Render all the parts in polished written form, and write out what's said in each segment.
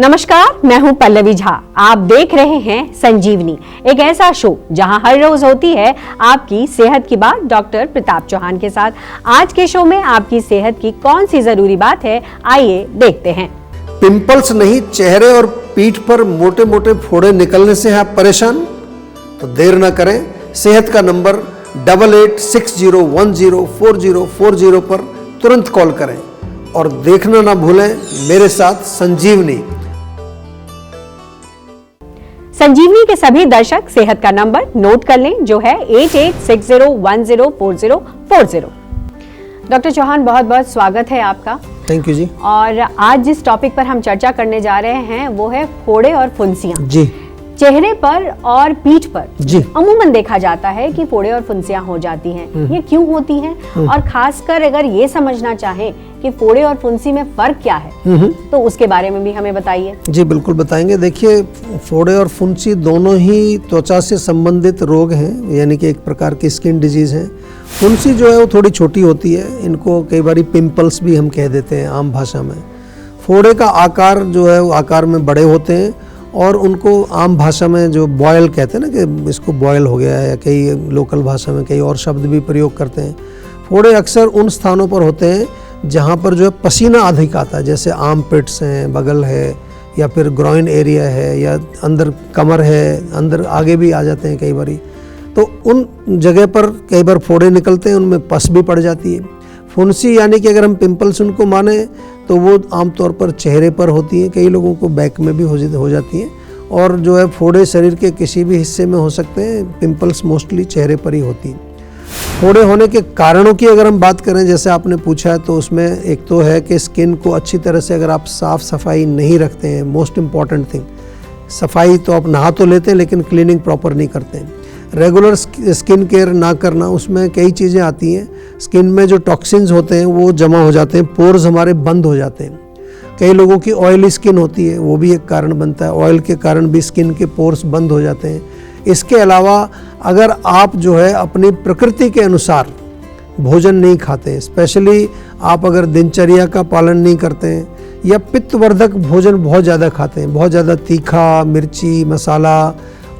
नमस्कार, मैं हूं पल्लवी झा। आप देख रहे हैं संजीवनी, एक ऐसा शो जहां हर रोज होती है आपकी सेहत की बात डॉक्टर प्रताप चौहान के साथ। आज के शो में आपकी सेहत की कौन सी जरूरी बात है, आइए देखते हैं। पिंपल्स नहीं, चेहरे और पीठ पर मोटे मोटे फोड़े निकलने से हैं आप परेशान? तो देर न करें, सेहत का नंबर 8860104040 पर तुरंत कॉल करें और देखना ना भूलें मेरे साथ संजीवनी। संजीवनी के सभी दर्शक सेहत का नंबर नोट कर लें, जो है 8860104040। डॉक्टर चौहान, बहुत बहुत स्वागत है आपका। थैंक यू जी। और आज जिस टॉपिक पर हम चर्चा करने जा रहे हैं वो है फोड़े और फुंसियां। जी। चेहरे पर और पीठ पर जी अमूमन देखा जाता है कि फोड़े और फुंसियां हो जाती हैं। ये क्यों होती हैं? और खासकर अगर ये समझना चाहें कि फोड़े और फुंसी में फर्क क्या है, तो उसके बारे में भी हमें बताइए। जी बिल्कुल बताएंगे। देखिए, फोड़े और फुंसी दोनों ही त्वचा से संबंधित रोग हैं, यानी कि एक प्रकार की स्किन डिजीज है। फुंसी जो है वो थोड़ी छोटी होती है, इनको कई बार पिंपल्स भी हम कह देते हैं आम भाषा में। फोड़े का आकार जो है वो आकार में बड़े होते हैं और उनको आम भाषा में जो बॉयल कहते हैं ना, कि इसको बॉयल हो गया है, या कई लोकल भाषा में कई और शब्द भी प्रयोग करते हैं। फोड़े अक्सर उन स्थानों पर होते हैं जहाँ पर जो है पसीना अधिक आता है, जैसे आर्म पिट्स हैं, बगल है, या फिर ग्रॉइन एरिया है, या अंदर कमर है, अंदर आगे भी आ जाते हैं कई बारी। तो उन जगह पर कई बार फोड़े निकलते हैं, उनमें पस भी पड़ जाती है। फुंसी यानी कि अगर हम पिंपल्स उनको माने तो वो आमतौर पर चेहरे पर होती हैं, कई लोगों को बैक में भी हो जाती हैं। और जो है फोड़े शरीर के किसी भी हिस्से में हो सकते हैं, पिंपल्स मोस्टली चेहरे पर ही होती हैं। फोड़े होने के कारणों की अगर हम बात करें, जैसे आपने पूछा है, तो उसमें एक तो है कि स्किन को अच्छी तरह से अगर आप साफ़ सफाई नहीं रखते हैं, मोस्ट इम्पॉर्टेंट थिंग। सफाई तो आप नहा तो लेते हैं लेकिन क्लीनिंग प्रॉपर नहीं करते हैं। रेगुलर स्किन केयर ना करना, उसमें कई चीज़ें आती हैं। स्किन में जो टॉक्सिन्स होते हैं वो जमा हो जाते हैं, पोर्स हमारे बंद हो जाते हैं। कई लोगों की ऑयली स्किन होती है, वो भी एक कारण बनता है। ऑयल के कारण भी स्किन के पोर्स बंद हो जाते हैं। इसके अलावा अगर आप जो है अपनी प्रकृति के अनुसार भोजन नहीं खाते, स्पेशली आप अगर दिनचर्या का पालन नहीं करते हैं, या पित्तवर्धक भोजन बहुत ज़्यादा खाते हैं, बहुत ज़्यादा तीखा, मिर्ची, मसाला,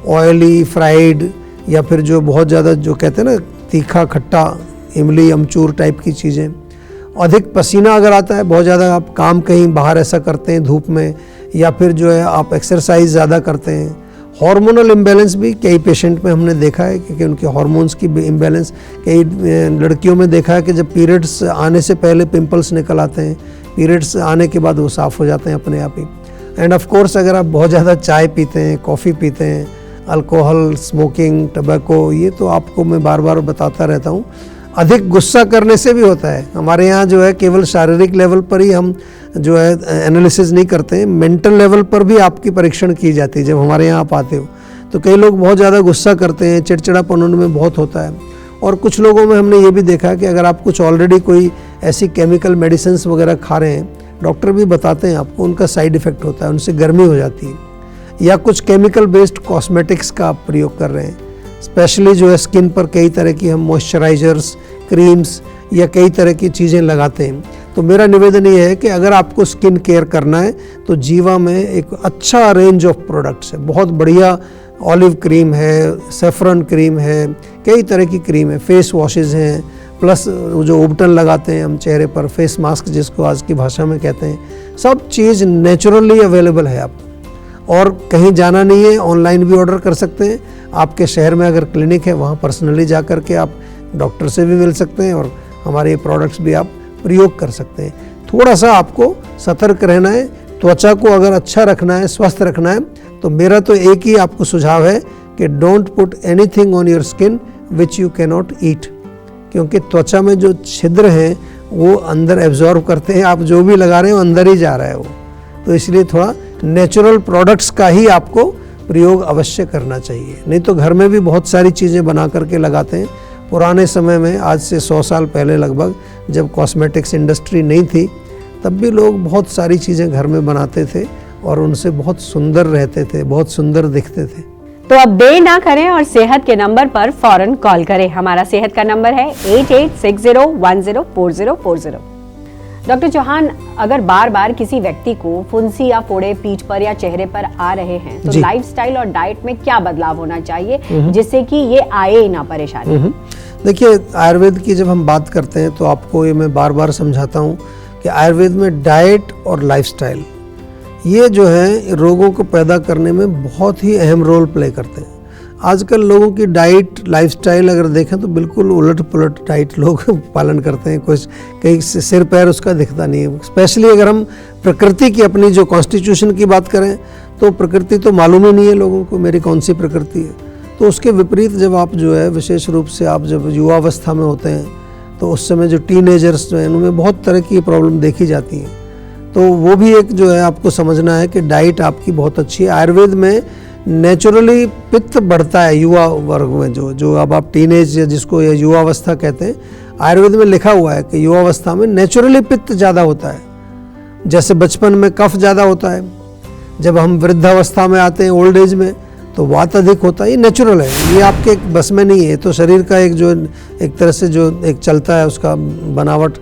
ऑयली, फ्राइड, या फिर जो बहुत ज़्यादा जो कहते हैं ना तीखा, खट्टा, इमली, अमचूर टाइप की चीज़ें, अधिक पसीना अगर आता है, बहुत ज़्यादा आप काम कहीं बाहर ऐसा करते हैं धूप में, या फिर जो है आप एक्सरसाइज ज़्यादा करते हैं। हार्मोनल इम्बैलेंस भी कई पेशेंट में हमने देखा है, क्योंकि उनके हार्मोन्स की इम्बैलेंस, कई लड़कियों में देखा है कि जब पीरियड्स आने से पहले पिंपल्स निकल आते हैं, पीरियड्स आने के बाद वो साफ़ हो जाते हैं अपने आप ही। एंड ऑफ कोर्स अगर आप बहुत ज़्यादा चाय पीते हैं, कॉफ़ी पीते हैं, अल्कोहल, स्मोकिंग, टबैको, ये तो आपको मैं बार बार बताता रहता हूँ। अधिक गुस्सा करने से भी होता है। हमारे यहाँ जो है केवल शारीरिक लेवल पर ही हम जो है एनालिसिस नहीं करते हैं, मेंटल लेवल पर भी आपकी परीक्षण की जाती है। जब हमारे यहाँ आप आते हो तो कई लोग बहुत ज़्यादा गुस्सा करते हैं, चिड़चिड़ापन उनमें बहुत होता है। और कुछ लोगों में हमने ये भी देखा है कि अगर आप कुछ ऑलरेडी कोई ऐसी केमिकल मेडिसिन वगैरह खा रहे हैं, डॉक्टर भी बताते हैं आपको, उनका साइड इफ़ेक्ट होता है, उनसे गर्मी हो जाती है। या कुछ केमिकल बेस्ड कॉस्मेटिक्स का आप प्रयोग कर रहे हैं, स्पेशली जो है स्किन पर कई तरह की हम मॉइस्चराइजर्स, क्रीम्स या कई तरह की चीज़ें लगाते हैं। तो मेरा निवेदन ये है कि अगर आपको स्किन केयर करना है तो जीवा में एक अच्छा रेंज ऑफ प्रोडक्ट्स है, बहुत बढ़िया ऑलिव क्रीम है, सेफ्रन क्रीम है, कई तरह की क्रीम है, फेस वॉशेज़ हैं, प्लस जो ओबटन लगाते हैं हम चेहरे पर, फेस मास्क जिसको आज की भाषा में कहते हैं, सब चीज़ नेचुरली अवेलेबल है आपको। और कहीं जाना नहीं है, ऑनलाइन भी ऑर्डर कर सकते हैं। आपके शहर में अगर क्लिनिक है, वहाँ पर्सनली जा कर के आप डॉक्टर से भी मिल सकते हैं और हमारे प्रोडक्ट्स भी आप प्रयोग कर सकते हैं। थोड़ा सा आपको सतर्क रहना है। त्वचा को अगर अच्छा रखना है, स्वस्थ रखना है, तो मेरा तो एक ही आपको सुझाव है कि don't put anything on your skin which you can not eat, क्योंकि त्वचा में जो छिद्र हैं वो अंदर एब्जॉर्व करते हैं। आप जो भी लगा रहे हो अंदर ही जा रहा है वो, तो इसलिए थोड़ा नेचुरल प्रोडक्ट्स का ही आपको प्रयोग अवश्य करना चाहिए। नहीं तो घर में भी बहुत सारी चीज़ें बना करके लगाते हैं। पुराने समय में, आज से 100 साल पहले लगभग, जब कॉस्मेटिक्स इंडस्ट्री नहीं थी, तब भी लोग बहुत सारी चीज़ें घर में बनाते थे और उनसे बहुत सुंदर रहते थे, बहुत सुंदर दिखते थे। तो अब देर ना करें और सेहत के नंबर पर फौरन कॉल करें। हमारा सेहत का नंबर है 8860104040। डॉक्टर चौहान, अगर बार बार किसी व्यक्ति को फुंसी या फोड़े पीठ पर या चेहरे पर आ रहे हैं तो लाइफस्टाइल और डाइट में क्या बदलाव होना चाहिए जिससे कि ये आए ही ना परेशानी? देखिए, आयुर्वेद की जब हम बात करते हैं तो आपको ये मैं बार बार समझाता हूँ कि आयुर्वेद में डाइट और लाइफस्टाइल ये जो है रोगों को पैदा करने में बहुत ही अहम रोल प्ले करते हैं। आजकल लोगों की डाइट लाइफस्टाइल अगर देखें तो बिल्कुल उलट पुलट डाइट लोग पालन करते हैं, कुछ कहीं सिर पैर उसका दिखता नहीं है। स्पेशली अगर हम प्रकृति की अपनी जो कॉन्स्टिट्यूशन की बात करें तो प्रकृति तो मालूम ही नहीं है लोगों को मेरी कौन सी प्रकृति है। तो उसके विपरीत जब आप जो है विशेष रूप से आप जब युवावस्था में होते हैं तो उस समय जो टीनेजर्स जो हैं उनमें बहुत तरह की प्रॉब्लम देखी जाती है। तो वो भी एक जो है आपको समझना है कि डाइट आपकी बहुत अच्छी है। आयुर्वेद में नेचुरली पित्त बढ़ता है युवा वर्ग में, जो अब आप टीनेज या जिसको ये युवावस्था कहते हैं, आयुर्वेद में लिखा हुआ है कि युवावस्था में नेचुरली पित्त ज़्यादा होता है। जैसे बचपन में कफ ज़्यादा होता है, जब हम वृद्धावस्था में आते हैं ओल्ड एज में तो वात अधिक होता है। ये नेचुरल है, ये आपके बस में नहीं है। तो शरीर का एक तरह से जो एक चलता है उसका बनावट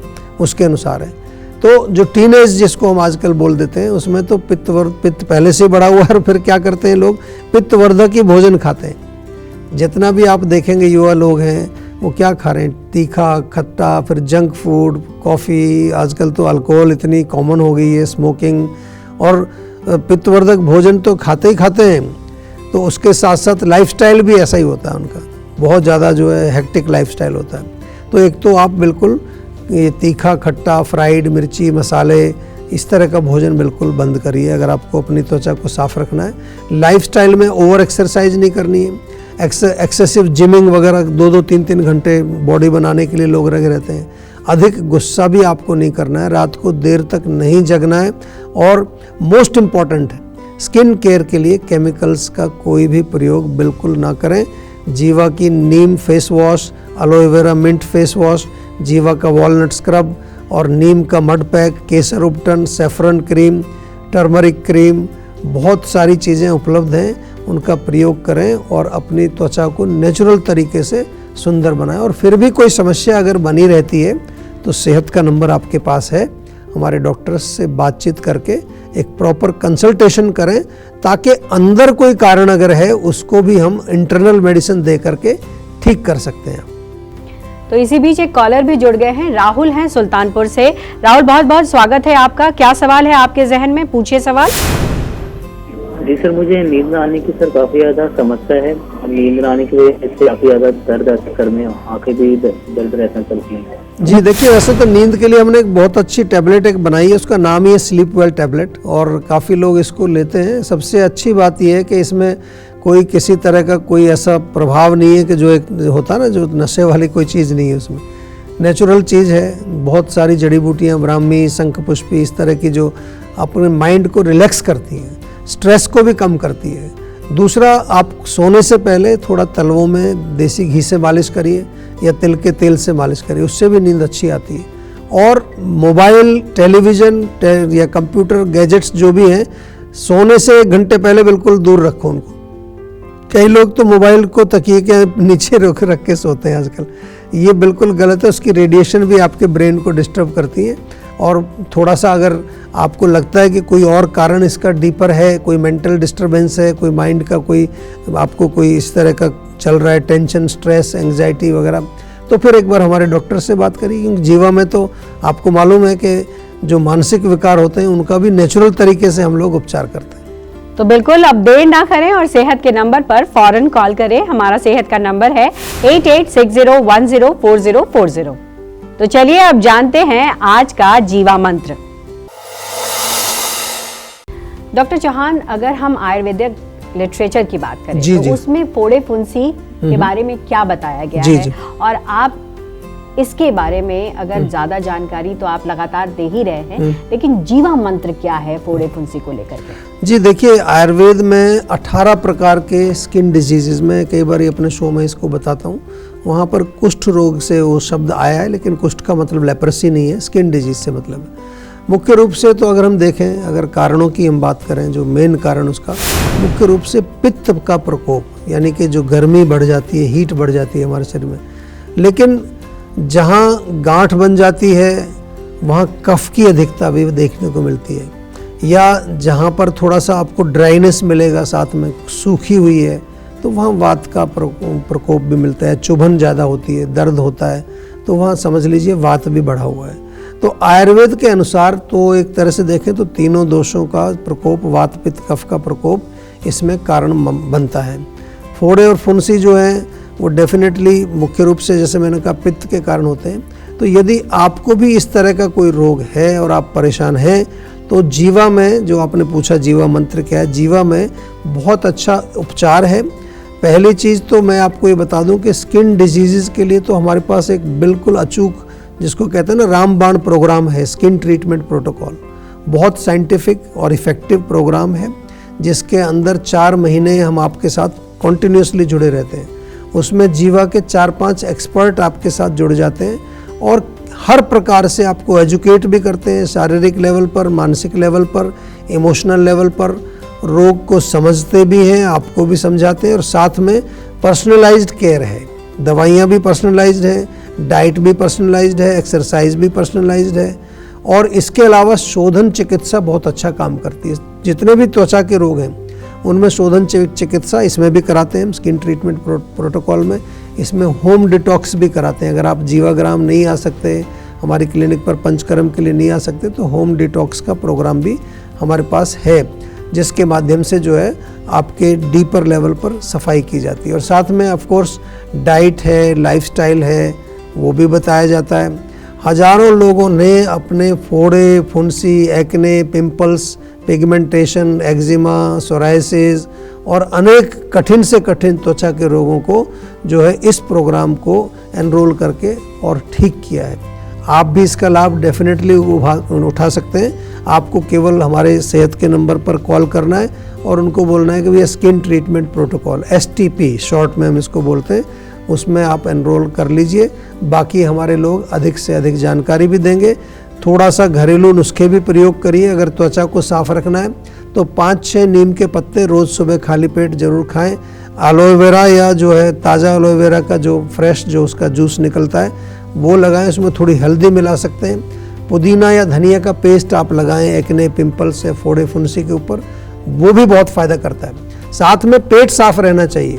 उसके अनुसार है। तो जो टीनेज जिसको हम आजकल बोल देते हैं उसमें तो पित्त पहले से बढ़ा हुआ है और फिर क्या करते हैं लोग पित्तवर्धक ही भोजन खाते हैं। जितना भी आप देखेंगे युवा लोग हैं वो क्या खा रहे हैं, तीखा खट्टा, फिर जंक फूड, कॉफ़ी, आजकल तो अल्कोहल इतनी कॉमन हो गई है, स्मोकिंग, और पित्तवर्धक भोजन तो खाते ही खाते हैं। तो उसके साथ साथ लाइफस्टाइल भी ऐसा ही होता है उनका, बहुत ज़्यादा जो है हेक्टिक लाइफस्टाइल होता है। तो एक तो आप बिल्कुल ये तीखा खट्टा, फ्राइड, मिर्ची, मसाले, इस तरह का भोजन बिल्कुल बंद करिए अगर आपको अपनी त्वचा को साफ रखना है। लाइफस्टाइल में ओवर एक्सरसाइज नहीं करनी है, एक्सेसिव जिमिंग वगैरह 2-2, 3-3 घंटे बॉडी बनाने के लिए लोग लगे रहते हैं। अधिक गुस्सा भी आपको नहीं करना है, रात को देर तक नहीं जगना है, और मोस्ट इम्पॉर्टेंट है स्किन केयर के लिए केमिकल्स का कोई भी प्रयोग बिल्कुल ना करें। जीवा की neem face wash, aloe vera mint face wash, Jiva का वॉलनट स्क्रब और नीम का मड पैक, केसर उपटन, सेफ्रन क्रीम, टर्मरिक क्रीम, बहुत सारी चीज़ें उपलब्ध हैं, उनका प्रयोग करें और अपनी त्वचा को नेचुरल तरीके से सुंदर बनाएं। और फिर भी कोई समस्या अगर बनी रहती है तो सेहत का नंबर आपके पास है, हमारे डॉक्टर्स से बातचीत करके एक प्रॉपर कंसल्टेशन करें ताकि अंदर कोई कारण अगर है उसको भी हम इंटरनल मेडिसिन दे करके ठीक कर सकते हैं। तो इसी बीच एक कॉलर भी जुड़ गए हैं, राहुल हैं सुल्तानपुर से। राहुल, बहुत बहुत स्वागत है आपका। क्या सवाल है आपके जहन में, पूछिए सवाल। जी सर, मुझे नींद आने की सर काफी ज्यादा समस्या है। नींद आने की वजह से काफी ज्यादा दर्द रहता है, सर में आंखें भी दर्द रहता चलती हैं। जी देखिए, वैसे तो नींद के लिए हमने एक बहुत अच्छी टैबलेट एक बनाई है, उसका नाम ही है स्लीप वेल टैबलेट, और काफ़ी लोग इसको लेते हैं। सबसे अच्छी बात यह है कि इसमें कोई किसी तरह का कोई ऐसा प्रभाव नहीं है कि जो एक होता है ना, जो नशे वाली कोई चीज़ नहीं है उसमें। नेचुरल चीज़ है, बहुत सारी जड़ी बूटियाँ, ब्राह्मी, शंखपुष्पी, इस तरह की जो अपने माइंड को रिलैक्स करती हैं, स्ट्रेस को भी कम करती है। दूसरा, आप सोने से पहले थोड़ा तलवों में देसी घी से मालिश करिए या तिल के तेल से मालिश करिए, उससे भी नींद अच्छी आती है। और मोबाइल, टेलीविज़न या कंप्यूटर गैजेट्स जो भी हैं, सोने से 1 घंटे पहले बिल्कुल दूर रखो उनको। कई लोग तो मोबाइल को तकिए के नीचे रख के सोते हैं आजकल, ये बिल्कुल गलत है। उसकी रेडिएशन भी आपके ब्रेन को डिस्टर्ब करती है। और थोड़ा सा अगर आपको लगता है कि कोई और कारण इसका डीपर है, कोई मेंटल डिस्टर्बेंस है, कोई माइंड का कोई आपको कोई इस तरह का चल रहा है, टेंशन, स्ट्रेस, एंग्जाइटी वगैरह, तो फिर एक बार हमारे डॉक्टर से बात करिए। क्योंकि जीवा में तो आपको मालूम है कि जो मानसिक विकार होते हैं उनका भी नेचुरल तरीके से हम लोग उपचार करते हैं। तो बिल्कुल अब देर ना करें और सेहत के नंबर पर फौरन कॉल करें। हमारा सेहत का नंबर है 8860104040। तो चलिए अब जानते हैं आज का जीवा मंत्र। डॉक्टर चौहान, अगर हम आयुर्वेदिक लिटरेचर की बात करें तो उसमें फोड़े फुंसी के बारे में क्या बताया गया है, और आप इसके बारे में अगर ज्यादा जानकारी तो आप लगातार दे ही रहे हैं, लेकिन जीवा मंत्र क्या है फोड़े फुंसी को लेकर के? जी देखिए, आयुर्वेद में 18 प्रकार के स्किन डिजीजेज में, कई बार अपने शो में इसको बताता हूँ, वहाँ पर कुष्ठ रोग से वो शब्द आया है, लेकिन कुष्ठ का मतलब लेप्रेसी नहीं है, स्किन डिजीज से मतलब है। मुख्य रूप से तो अगर हम देखें, अगर कारणों की हम बात करें, जो मेन कारण उसका मुख्य रूप से पित्त का प्रकोप, यानी कि जो गर्मी बढ़ जाती है, हीट बढ़ जाती है हमारे शरीर में। लेकिन जहाँ गांठ बन जाती है वहाँ कफ की अधिकता भी देखने को मिलती है, या जहाँ पर थोड़ा सा आपको ड्राइनेस मिलेगा, साथ में सूखी हुई है, तो वहाँ वात का प्रकोप भी मिलता है, चुभन ज़्यादा होती है, दर्द होता है, तो वहाँ समझ लीजिए वात भी बढ़ा हुआ है। तो आयुर्वेद के अनुसार तो एक तरह से देखें तो तीनों दोषों का प्रकोप, वात पित्त कफ का प्रकोप इसमें कारण बनता है। फोड़े और फुंसी जो हैं वो डेफिनेटली मुख्य रूप से, जैसे मैंने कहा, पित्त के कारण होते हैं। तो यदि आपको भी इस तरह का कोई रोग है और आप परेशान हैं, तो जीवा में, जो आपने पूछा जीवा मंत्र क्या है, जीवा में बहुत अच्छा उपचार है। पहली चीज़ तो मैं आपको ये बता दूं कि स्किन डिजीज़ के लिए तो हमारे पास एक बिल्कुल अचूक, जिसको कहते हैं ना, रामबाण प्रोग्राम है, स्किन ट्रीटमेंट प्रोटोकॉल। बहुत साइंटिफिक और इफ़ेक्टिव प्रोग्राम है, जिसके अंदर 4 महीने हम आपके साथ कॉन्टिन्यूसली जुड़े रहते हैं। उसमें जीवा के 4-5 एक्सपर्ट आपके साथ जुड़ जाते हैं और हर प्रकार से आपको एजुकेट भी करते हैं, शारीरिक लेवल पर, मानसिक लेवल पर, इमोशनल लेवल पर, रोग को समझते भी हैं, आपको भी समझाते हैं, और साथ में पर्सनलाइज्ड केयर है। दवाइयाँ भी पर्सनलाइज्ड है, डाइट भी पर्सनलाइज्ड है, एक्सरसाइज भी पर्सनलाइज्ड है, और इसके अलावा शोधन चिकित्सा बहुत अच्छा काम करती है। जितने भी त्वचा के रोग हैं उनमें शोधन चिकित्सा इसमें भी कराते हैं हम, स्किन ट्रीटमेंट प्रोटोकॉल में। इसमें होम डिटॉक्स भी कराते हैं। अगर आप जीवाग्राम नहीं आ सकते, हमारी क्लिनिक पर पंचकर्म के लिए नहीं आ सकते, तो होम डिटॉक्स का प्रोग्राम भी हमारे पास है, जिसके माध्यम से जो है आपके डीपर लेवल पर सफाई की जाती है। और साथ में ऑफ कोर्स डाइट है, लाइफस्टाइल है, वो भी बताया जाता है। हजारों लोगों ने अपने फोड़े, फुंसी, acne, pimples, pigmentation, eczema, psoriasis और अनेक कठिन से कठिन त्वचा के रोगों को जो है इस प्रोग्राम को एनरोल करके और ठीक किया है। आप भी इसका लाभ डेफिनेटली उठा सकते हैं। आपको केवल हमारे सेहत के नंबर पर कॉल करना है और उनको बोलना है कि भैया skin treatment protocol, STP short में हम इसको बोलते हैं, उसमें आप एनरोल कर लीजिए। बाकी हमारे लोग अधिक से अधिक जानकारी भी देंगे। थोड़ा सा घरेलू नुस्खे भी प्रयोग करिए। अगर त्वचा को साफ रखना है तो 5-6 नीम के पत्ते रोज़ सुबह खाली पेट जरूर खाएं। एलोवेरा या जो है ताज़ा एलोवेरा का जो फ्रेश जो उसका जूस निकलता है वो लगाएं, उसमें थोड़ी हल्दी मिला सकते हैं। पुदीना या धनिया का पेस्ट आप लगाएं एक्ने, पिंपल्स या फोड़े फुंसी के ऊपर, वो भी बहुत फ़ायदा करता है। साथ में पेट साफ रहना चाहिए।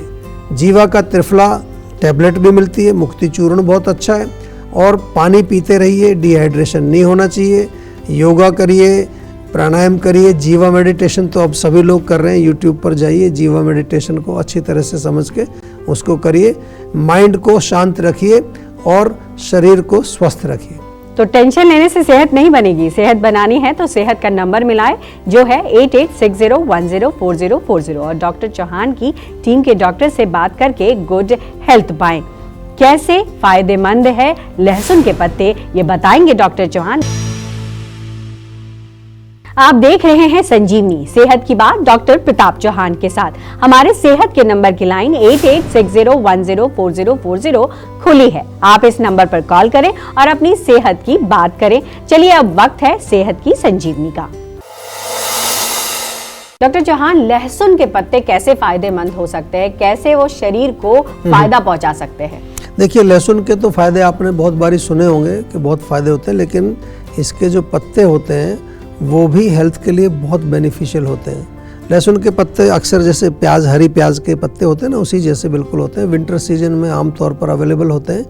जीवा का त्रिफला टैबलेट भी मिलती है, मुक्ति चूर्ण बहुत अच्छा है। और पानी पीते रहिए, डिहाइड्रेशन नहीं होना चाहिए। योगा करिए, प्राणायाम करिए। जीवा मेडिटेशन तो अब सभी लोग कर रहे हैं, यूट्यूब पर जाइए, जीवा मेडिटेशन को अच्छी तरह से समझ के उसको करिए। माइंड को शांत रखिए और शरीर को स्वस्थ रखिए। तो टेंशन लेने से सेहत नहीं बनेगी। सेहत बनानी है तो सेहत का नंबर मिलाएं, जो है 8860104040, और डॉक्टर चौहान की टीम के डॉक्टर से बात करके गुड हेल्थ पाएं। कैसे फायदेमंद है लहसुन के पत्ते, ये बताएंगे डॉक्टर चौहान। आप देख रहे हैं संजीवनी, सेहत की बात डॉक्टर प्रताप चौहान के साथ। हमारे सेहत के नंबर की लाइन 8860104040 खुली है। आप इस नंबर पर कॉल करें और अपनी सेहत की बात करें। चलिए अब वक्त है सेहत की संजीवनी का। डॉक्टर चौहान, लहसुन के पत्ते कैसे फायदेमंद हो सकते हैं, कैसे वो शरीर को फायदा पहुंचा सकते हैं? देखिए, लहसुन के तो फायदे आपने बहुत बारी सुने होंगे कि बहुत फायदे होते हैं, लेकिन इसके जो पत्ते होते हैं वो भी हेल्थ के लिए बहुत बेनिफिशियल होते हैं। लहसुन के पत्ते अक्सर जैसे प्याज, हरी प्याज के पत्ते होते हैं ना, उसी जैसे बिल्कुल होते हैं। विंटर सीजन में आमतौर पर अवेलेबल होते हैं।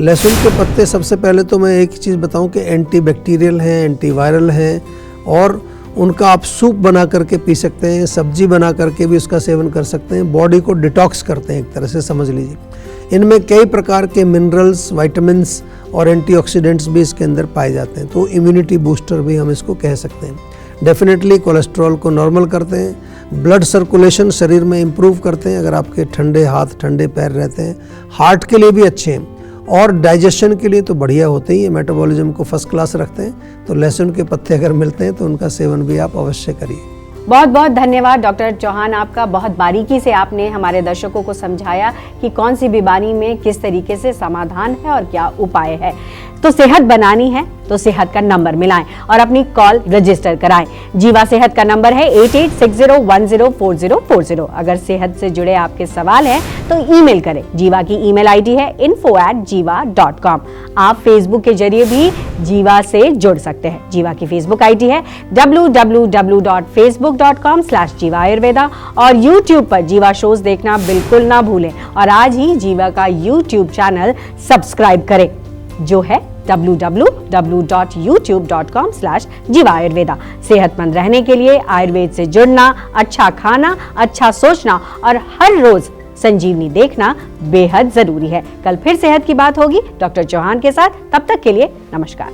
लहसुन के पत्ते, सबसे पहले तो मैं एक चीज़ बताऊं कि एंटी बैक्टीरियल हैं, एंटी वायरल हैं, और उनका आप सूप बना करके पी सकते हैं, सब्जी बना करके भी उसका सेवन कर सकते हैं। बॉडी को डिटॉक्स करते हैं, एक तरह से समझ लीजिए। इनमें कई प्रकार के मिनरल्स, विटामिन्स और एंटीऑक्सीडेंट्स भी इसके अंदर पाए जाते हैं, तो इम्यूनिटी बूस्टर भी हम इसको कह सकते हैं। डेफिनेटली कोलेस्ट्रॉल को नॉर्मल करते हैं, ब्लड सर्कुलेशन शरीर में इम्प्रूव करते हैं। अगर आपके ठंडे हाथ, ठंडे पैर रहते हैं, हार्ट के लिए भी अच्छे हैं, और डाइजेशन के लिए तो बढ़िया होते ही, मेटाबॉलिज्म को फर्स्ट क्लास रखते हैं। तो लहसुन के पत्ते अगर मिलते हैं तो उनका सेवन भी आप अवश्य करिए। बहुत बहुत धन्यवाद डॉक्टर चौहान आपका। बहुत बारीकी से आपने हमारे दर्शकों को समझाया कि कौन सी बीमारी में किस तरीके से समाधान है और क्या उपाय है। तो तो सेहत बनानी है तो सेहत का नंबर मिलाएं और अपनी कॉल रजिस्टर कराएं। जीवा सेहत का नंबर है 8860104040। अगर सेहत से जुड़े आपके सवाल हैं तो ईमेल करें। जीवा की ईमेल आईडी है info@jiva.com। आप फेसबुक के जरिए भी जीवा से जुड़ सकते हैं। जीवा की फेसबुक आईडी है www.facebook.com/jiva ayurveda और यूट्यूब पर जीवा शोज देखना बिल्कुल ना भूलें और आज ही जीवा का यूट्यूब चैनल सब्सक्राइब करें जो है www.youtube.com/jiva ayurveda। सेहतमंद रहने के लिए आयुर्वेद से जुड़ना, अच्छा खाना, अच्छा सोचना और हर रोज संजीवनी देखना बेहद जरूरी है। कल फिर सेहत की बात होगी डॉक्टर चौहान के साथ। तब तक के लिए नमस्कार।